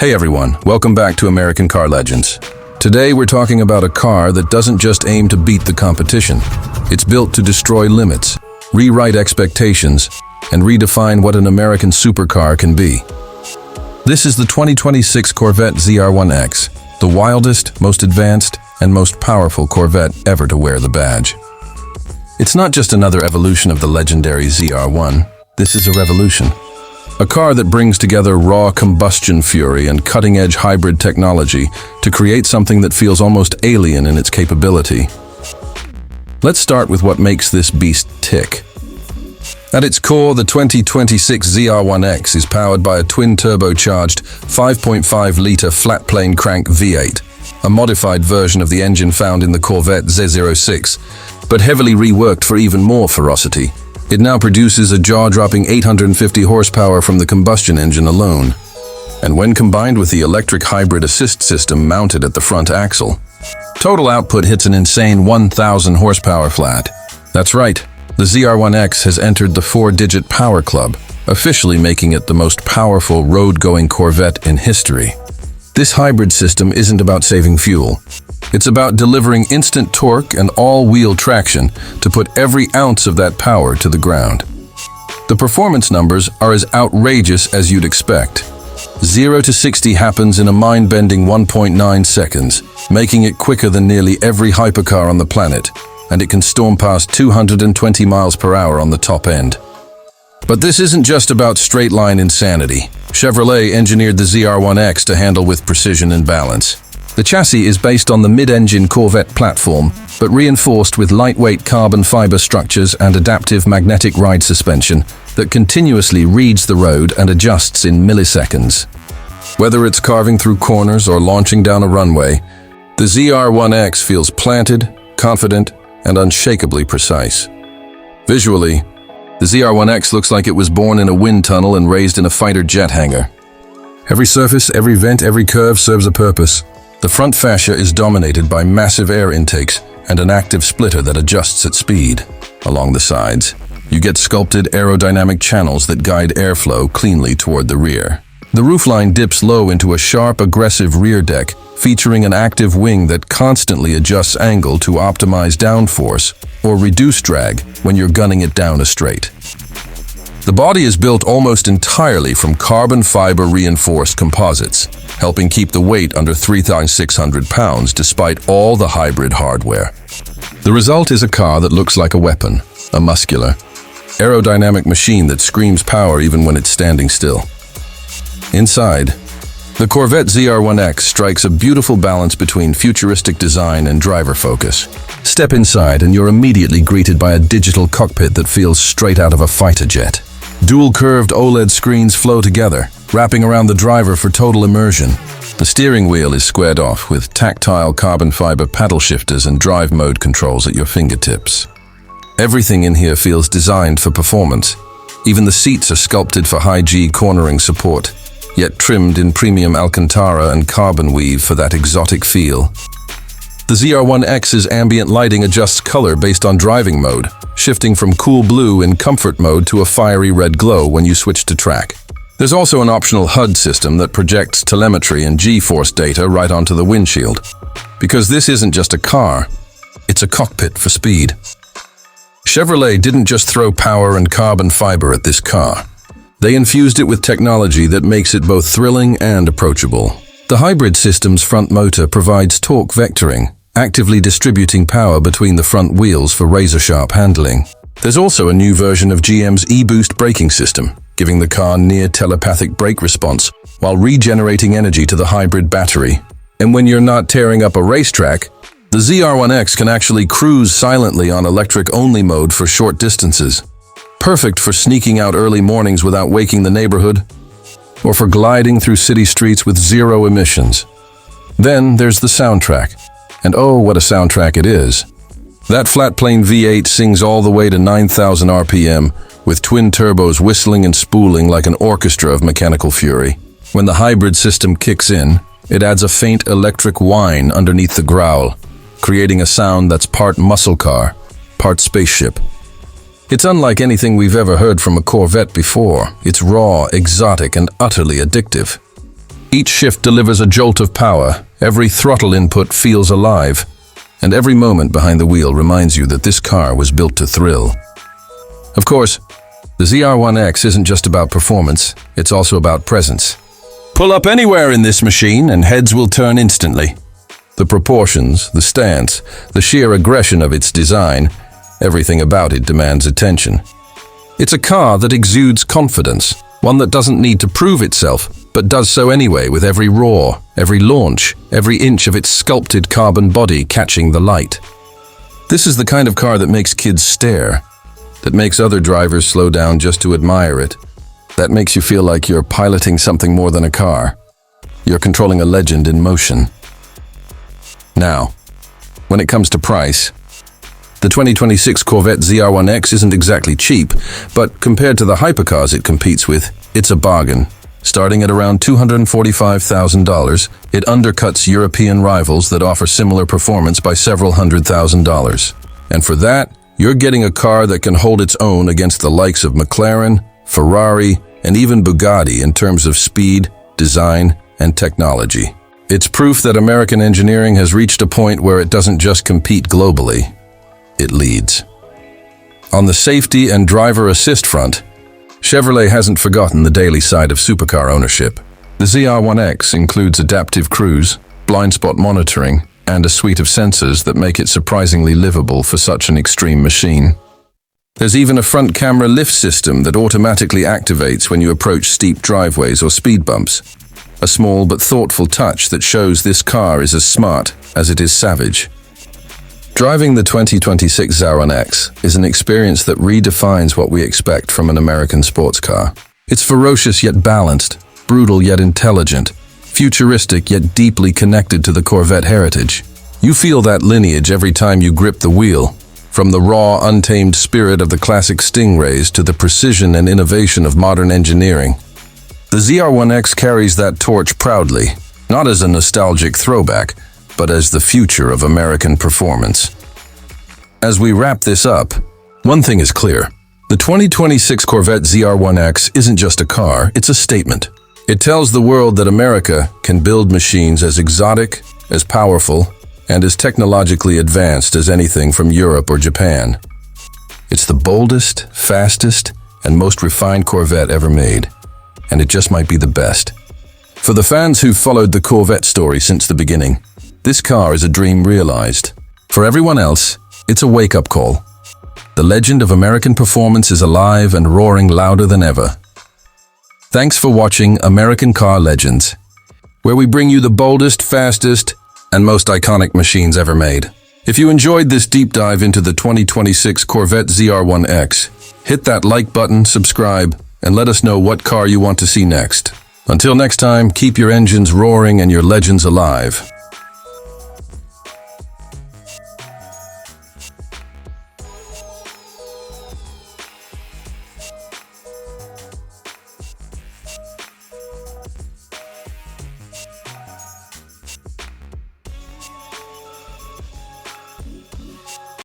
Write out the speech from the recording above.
Hey everyone, welcome back to American Car Legends. Today we're talking about a car that doesn't just aim to beat the competition. It's built to destroy limits, rewrite expectations, and redefine what an American supercar can be. This is the 2026 Corvette ZR1X, the wildest, most advanced, and most powerful Corvette ever to wear the badge. It's not just another evolution of the legendary ZR1, this is a revolution. A car that brings together raw combustion fury and cutting-edge hybrid technology to create something that feels almost alien in its capability. Let's start with what makes this beast tick. At its core, the 2026 ZR1X is powered by a twin-turbocharged 5.5-liter flat-plane crank V8, a modified version of the engine found in the Corvette ZR1X, but heavily reworked for even more ferocity. It now produces a jaw-dropping 850 horsepower from the combustion engine alone. And when combined with the electric hybrid assist system mounted at the front axle, total output hits an insane 1,000 horsepower flat. That's right, the ZR1X has entered the 4-digit power club, officially making it the most powerful road-going Corvette in history. This hybrid system isn't about saving fuel. It's about delivering instant torque and all-wheel traction to put every ounce of that power to the ground. The performance numbers are as outrageous as you'd expect. 0 to 60 happens in a mind-bending 1.9 seconds, making it quicker than nearly every hypercar on the planet, and it can storm past 220 miles per hour on the top end. But this isn't just about straight-line insanity. Chevrolet engineered the ZR1X to handle with precision and balance. The chassis is based on the mid-engine Corvette platform, but reinforced with lightweight carbon fiber structures and adaptive magnetic ride suspension that continuously reads the road and adjusts in milliseconds. Whether it's carving through corners or launching down a runway, the ZR1X feels planted, confident, and unshakably precise. Visually, the ZR1X looks like it was born in a wind tunnel and raised in a fighter jet hangar. Every surface, every vent, every curve serves a purpose. The front fascia is dominated by massive air intakes and an active splitter that adjusts at speed. Along the sides, you get sculpted aerodynamic channels that guide airflow cleanly toward the rear. The roofline dips low into a sharp, aggressive rear deck, featuring an active wing that constantly adjusts angle to optimize downforce or reduce drag when you're gunning it down a straight. The body is built almost entirely from carbon fiber reinforced composites, helping keep the weight under 3,600 pounds despite all the hybrid hardware. The result is a car that looks like a weapon, a muscular, aerodynamic machine that screams power even when it's standing still. Inside, the Corvette ZR1X strikes a beautiful balance between futuristic design and driver focus. Step inside and you're immediately greeted by a digital cockpit that feels straight out of a fighter jet. Dual curved OLED screens flow together, wrapping around the driver for total immersion. The steering wheel is squared off with tactile carbon fiber paddle shifters and drive mode controls at your fingertips. Everything in here feels designed for performance. Even the seats are sculpted for high-G cornering support, yet trimmed in premium Alcantara and carbon weave for that exotic feel. The ZR1X's ambient lighting adjusts color based on driving mode, shifting from cool blue in comfort mode to a fiery red glow when you switch to track. There's also an optional HUD system that projects telemetry and G-force data right onto the windshield. Because this isn't just a car, it's a cockpit for speed. Chevrolet didn't just throw power and carbon fiber at this car. They infused it with technology that makes it both thrilling and approachable. The hybrid system's front motor provides torque vectoring, actively distributing power between the front wheels for razor-sharp handling. There's also a new version of GM's e-boost braking system, giving the car near telepathic brake response while regenerating energy to the hybrid battery. And when you're not tearing up a racetrack, the ZR1X can actually cruise silently on electric-only mode for short distances. Perfect for sneaking out early mornings without waking the neighborhood, or for gliding through city streets with zero emissions. Then there's the soundtrack. And oh, what a soundtrack it is. That flat-plane V8 sings all the way to 9,000 RPM, with twin turbos whistling and spooling like an orchestra of mechanical fury. When the hybrid system kicks in, it adds a faint electric whine underneath the growl, creating a sound that's part muscle car, part spaceship. It's unlike anything we've ever heard from a Corvette before. It's raw, exotic, and utterly addictive. Each shift delivers a jolt of power, every throttle input feels alive, and every moment behind the wheel reminds you that this car was built to thrill. Of course, the ZR1X isn't just about performance, it's also about presence. Pull up anywhere in this machine and heads will turn instantly. The proportions, the stance, the sheer aggression of its design, everything about it demands attention. It's a car that exudes confidence, one that doesn't need to prove itself, but does so anyway with every roar, every launch, every inch of its sculpted carbon body catching the light. This is the kind of car that makes kids stare, that makes other drivers slow down just to admire it, that makes you feel like you're piloting something more than a car. You're controlling a legend in motion. Now, when it comes to price, the 2026 Corvette ZR1X isn't exactly cheap, but compared to the hypercars it competes with, it's a bargain. Starting at around $245,000, it undercuts European rivals that offer similar performance by several $100,000. And for that, you're getting a car that can hold its own against the likes of McLaren, Ferrari, and even Bugatti in terms of speed, design, and technology. It's proof that American engineering has reached a point where it doesn't just compete globally, it leads. On the safety and driver assist front, Chevrolet hasn't forgotten the daily side of supercar ownership. The ZR1X includes adaptive cruise, blind spot monitoring, and a suite of sensors that make it surprisingly livable for such an extreme machine. There's even a front camera lift system that automatically activates when you approach steep driveways or speed bumps. A small but thoughtful touch that shows this car is as smart as it is savage. Driving the 2026 ZR1X is an experience that redefines what we expect from an American sports car. It's ferocious yet balanced, brutal yet intelligent, futuristic yet deeply connected to the Corvette heritage. You feel that lineage every time you grip the wheel, from the raw, untamed spirit of the classic Stingrays to the precision and innovation of modern engineering. The ZR1X carries that torch proudly, not as a nostalgic throwback, but as the future of American performance. As we wrap this up, one thing is clear. The 2026 Corvette ZR1X isn't just a car, it's a statement. It tells the world that America can build machines as exotic, as powerful, and as technologically advanced as anything from Europe or Japan. It's the boldest, fastest, and most refined Corvette ever made, and it just might be the best. For the fans who've followed the Corvette story since the beginning, this car is a dream realized. For everyone else, it's a wake-up call. The legend of American performance is alive and roaring louder than ever. Thanks for watching American Car Legends, where we bring you the boldest, fastest, and most iconic machines ever made. If you enjoyed this deep dive into the 2026 Corvette ZR1X, hit that like button, subscribe, and let us know what car you want to see next. Until next time, keep your engines roaring and your legends alive.